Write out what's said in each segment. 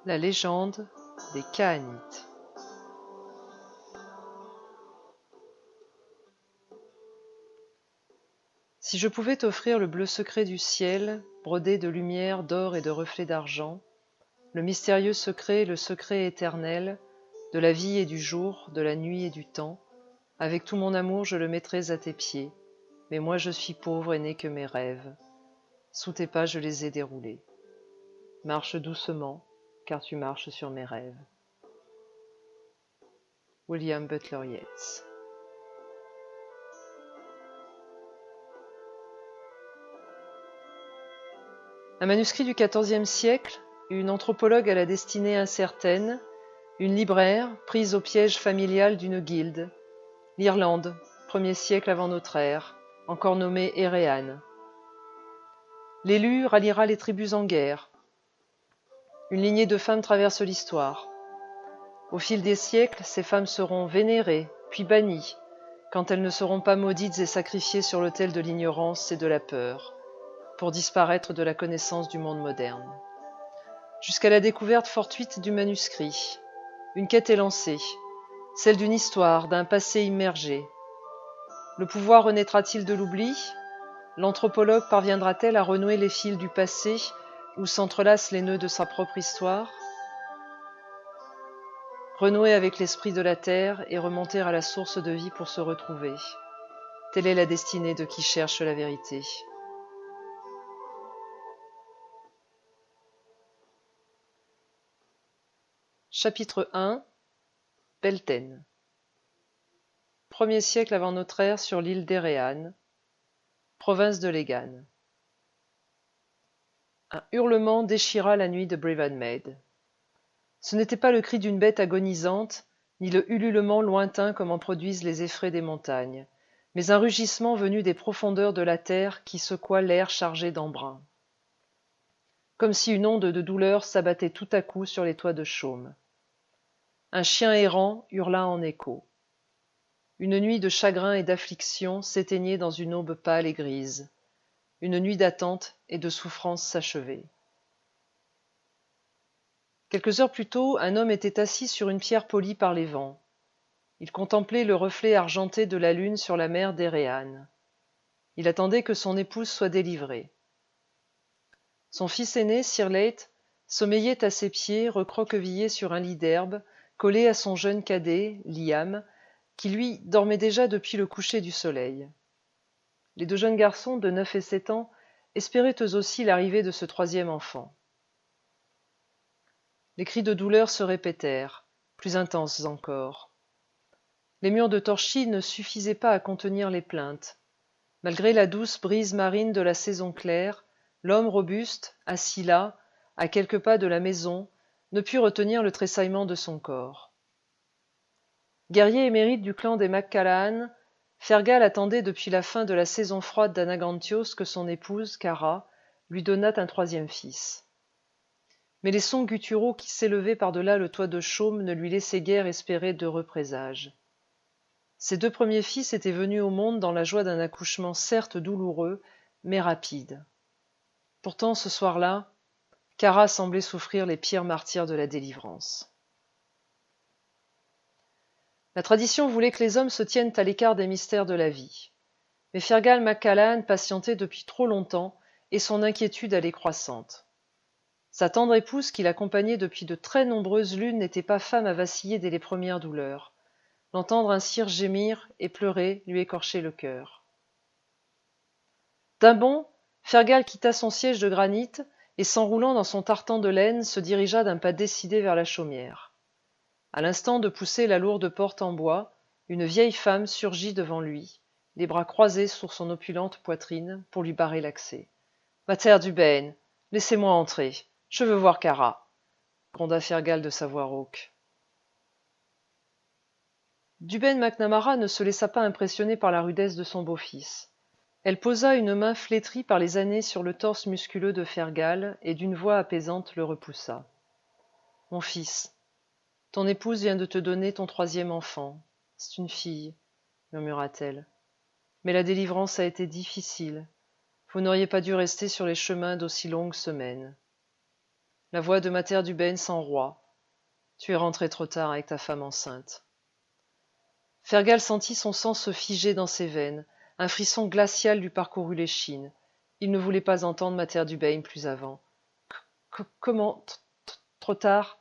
La légende des Kaanites. Si je pouvais t'offrir le bleu secret du ciel, brodé de lumière, d'or et de reflets d'argent, le mystérieux secret, le secret éternel, de la vie et du jour, de la nuit et du temps, avec tout mon amour je le mettrais à tes pieds, mais moi je suis pauvre et n'ai que mes rêves. Sous tes pas je les ai déroulés. Marche doucement, car tu marches sur mes rêves. William Butler Yeats. Un manuscrit du XIVe siècle, une anthropologue à la destinée incertaine, une libraire prise au piège familial d'une guilde. L'Irlande, 1er siècle avant notre ère, encore nommée Éréane. L'élu ralliera les tribus en guerre. Une lignée de femmes traverse l'histoire. Au fil des siècles, ces femmes seront vénérées, puis bannies, quand elles ne seront pas maudites et sacrifiées sur l'autel de l'ignorance et de la peur, pour disparaître de la connaissance du monde moderne. Jusqu'à la découverte fortuite du manuscrit, une quête est lancée, celle d'une histoire, d'un passé immergé. Le pouvoir renaîtra-t-il de l'oubli ? L'anthropologue parviendra-t-elle à renouer les fils du passé où s'entrelacent les nœuds de sa propre histoire ? Renouer avec l'esprit de la terre et remonter à la source de vie pour se retrouver. Telle est la destinée de qui cherche la vérité. Chapitre 1 Beltène. 1er siècle avant notre ère sur l'île d'Éréane, province de Légane. Un hurlement déchira la nuit de Brivanmaid. Ce n'était pas le cri d'une bête agonisante, ni le ululement lointain comme en produisent les effraies des montagnes, mais un rugissement venu des profondeurs de la terre qui secoua l'air chargé d'embrun. Comme si une onde de douleur s'abattait tout à coup sur les toits de chaume. Un chien errant hurla en écho. Une nuit de chagrin et d'affliction s'éteignait dans une aube pâle et grise. Une nuit d'attente et de souffrance s'achevait. Quelques heures plus tôt, un homme était assis sur une pierre polie par les vents. Il contemplait le reflet argenté de la lune sur la mer d'Éréane. Il attendait que son épouse soit délivrée. Son fils aîné, Sir Leith, sommeillait à ses pieds, recroquevillé sur un lit d'herbe, collé à son jeune cadet, Liam, qui lui dormait déjà depuis le coucher du soleil. Les deux jeunes garçons de 9 et 7 ans espéraient eux aussi l'arrivée de ce troisième enfant. Les cris de douleur se répétèrent, plus intenses encore. Les murs de torchis ne suffisaient pas à contenir les plaintes. Malgré la douce brise marine de la saison claire, l'homme robuste, assis là, à quelques pas de la maison, ne put retenir le tressaillement de son corps. Guerrier émérite du clan des MacCallaghan, Fergal attendait depuis la fin de la saison froide d'Anagantios que son épouse, Cara, lui donnât un troisième fils. Mais les sons gutturaux qui s'élevaient par-delà le toit de chaume ne lui laissaient guère espérer d'heureux présages. Ses deux premiers fils étaient venus au monde dans la joie d'un accouchement certes douloureux, mais rapide. Pourtant, ce soir-là, Cara semblait souffrir les pires martyrs de la délivrance. La tradition voulait que les hommes se tiennent à l'écart des mystères de la vie. Mais Fergal MacCallaghan patientait depuis trop longtemps et son inquiétude allait croissante. Sa tendre épouse, qui l'accompagnait depuis de très nombreuses lunes, n'était pas femme à vaciller dès les premières douleurs. L'entendre ainsi gémir et pleurer lui écorchait le cœur. D'un bond, Fergal quitta son siège de granit et, s'enroulant dans son tartan de laine, se dirigea d'un pas décidé vers la chaumière. À l'instant de pousser la lourde porte en bois, une vieille femme surgit devant lui, les bras croisés sur son opulente poitrine pour lui barrer l'accès. « Mater Dubain, laissez-moi entrer, je veux voir Cara !» gronda Fergal de sa voix rauque. Dubain McNamara ne se laissa pas impressionner par la rudesse de son beau-fils. Elle posa une main flétrie par les années sur le torse musculeux de Fergal et d'une voix apaisante le repoussa. « Mon fils, ton épouse vient de te donner ton troisième enfant. C'est une fille, murmura-t-elle. Mais la délivrance a été difficile. Vous n'auriez pas dû rester sur les chemins d'aussi longues semaines. La voix de Mater Dubain s'enroie. Tu es rentré trop tard avec ta femme enceinte. Fergal sentit son sang se figer dans ses veines. Un frisson glacial lui parcourut l'échine. Il ne voulait pas entendre Mater Dubain plus avant. Comment trop tard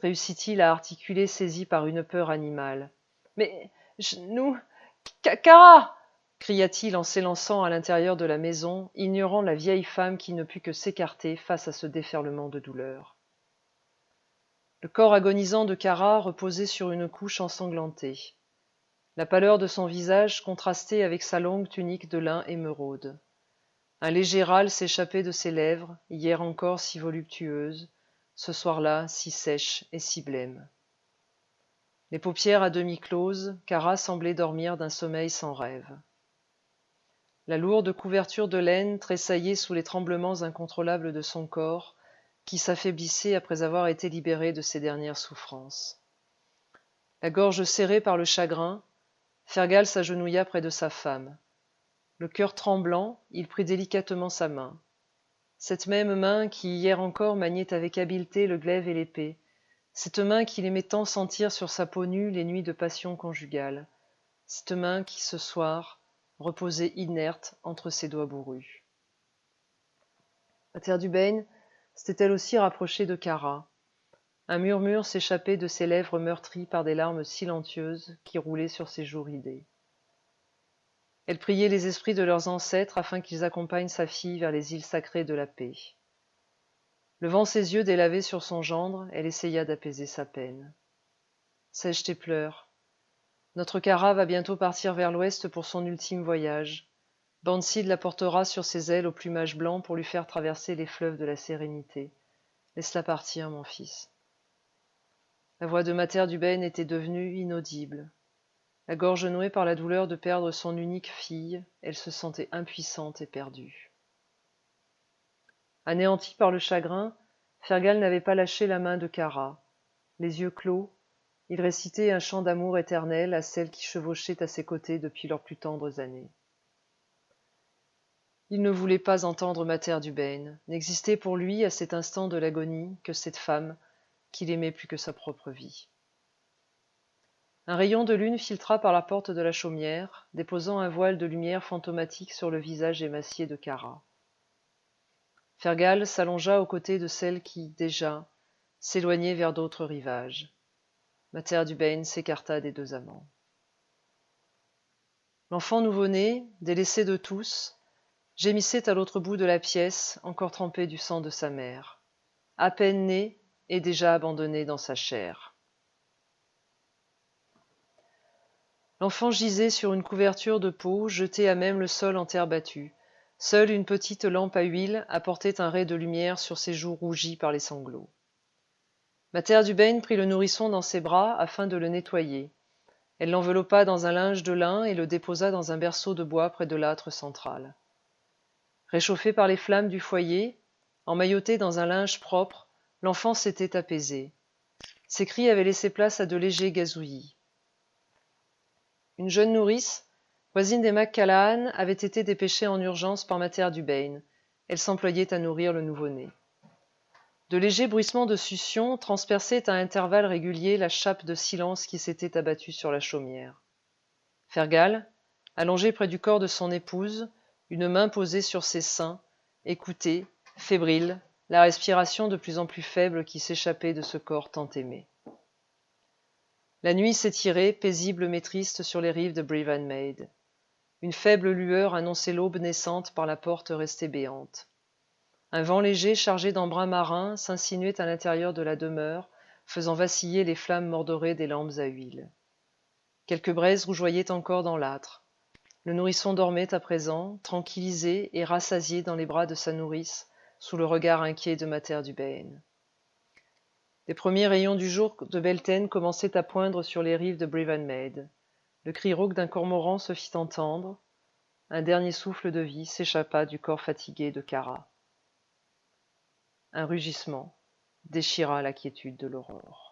réussit-il à articuler, saisi par une peur animale. Mais nous, Cara cria-t-il en s'élançant à l'intérieur de la maison, ignorant la vieille femme qui ne put que s'écarter face à ce déferlement de douleur. Le corps agonisant de Cara reposait sur une couche ensanglantée. La pâleur de son visage contrastait avec sa longue tunique de lin émeraude. Un léger râle s'échappait de ses lèvres, hier encore si voluptueuses, ce soir-là si sèches et si blêmes. Les paupières à demi closes, Cara semblait dormir d'un sommeil sans rêve. La lourde couverture de laine tressaillait sous les tremblements incontrôlables de son corps, qui s'affaiblissait après avoir été libéré de ses dernières souffrances. La gorge serrée par le chagrin, Fergal s'agenouilla près de sa femme. Le cœur tremblant, il prit délicatement sa main. Cette même main qui hier encore maniait avec habileté le glaive et l'épée, cette main qu'il aimait tant sentir sur sa peau nue les nuits de passion conjugale, cette main qui, ce soir, reposait inerte entre ses doigts bourrus. Mater Dubain s'était elle aussi rapprochée de Cara. Un murmure s'échappait de ses lèvres meurtries par des larmes silencieuses qui roulaient sur ses joues ridées. Elle priait les esprits de leurs ancêtres afin qu'ils accompagnent sa fille vers les îles sacrées de la paix. Levant ses yeux délavés sur son gendre, elle essaya d'apaiser sa peine. « Sèche tes pleurs. Notre Cara va bientôt partir vers l'ouest pour son ultime voyage. Bansid la portera sur ses ailes au plumage blanc pour lui faire traverser les fleuves de la sérénité. Laisse-la partir, mon fils. » La voix de Mater Dubain était devenue inaudible. La gorge nouée par la douleur de perdre son unique fille, elle se sentait impuissante et perdue. Anéanti par le chagrin, Fergal n'avait pas lâché la main de Cara. Les yeux clos, il récitait un chant d'amour éternel à celle qui chevauchait à ses côtés depuis leurs plus tendres années. Il ne voulait pas entendre Mater Dubain, n'existait pour lui à cet instant de l'agonie que cette femme qu'il aimait plus que sa propre vie. Un rayon de lune filtra par la porte de la chaumière, déposant un voile de lumière fantomatique sur le visage émacié de Cara. Fergal s'allongea aux côtés de celle qui, déjà, s'éloignait vers d'autres rivages. Mater Dubain s'écarta des deux amants. L'enfant nouveau-né, délaissé de tous, gémissait à l'autre bout de la pièce, encore trempé du sang de sa mère, à peine né et déjà abandonné dans sa chair. L'enfant gisait sur une couverture de peau jetée à même le sol en terre battue. Seule une petite lampe à huile apportait un ray de lumière sur ses joues rougies par les sanglots. Mater Dubain prit le nourrisson dans ses bras afin de le nettoyer. Elle l'enveloppa dans un linge de lin et le déposa dans un berceau de bois près de l'âtre central. Réchauffé par les flammes du foyer, emmailloté dans un linge propre, l'enfant s'était apaisé. Ses cris avaient laissé place à de légers gazouillis. Une jeune nourrice, voisine des McCallaghan, avait été dépêchée en urgence par Mater Dubain. Elle s'employait à nourrir le nouveau-né. De légers bruissements de succion transperçaient à intervalles réguliers la chape de silence qui s'était abattue sur la chaumière. Fergal, allongé près du corps de son épouse, une main posée sur ses seins, écoutait, fébrile, la respiration de plus en plus faible qui s'échappait de ce corps tant aimé. La nuit s'étirait, paisible mais triste, sur les rives de Brivan Maid. Une faible lueur annonçait l'aube naissante par la porte restée béante. Un vent léger chargé d'embruns marins s'insinuait à l'intérieur de la demeure, faisant vaciller les flammes mordorées des lampes à huile. Quelques braises rougeoyaient encore dans l'âtre. Le nourrisson dormait à présent, tranquillisé et rassasié dans les bras de sa nourrice, sous le regard inquiet de Mater Dubain. Les premiers rayons du jour de Beltaine commençaient à poindre sur les rives de Brivan Maid. Le cri rauque d'un cormoran se fit entendre. Un dernier souffle de vie s'échappa du corps fatigué de Cara. Un rugissement déchira la quiétude de l'aurore.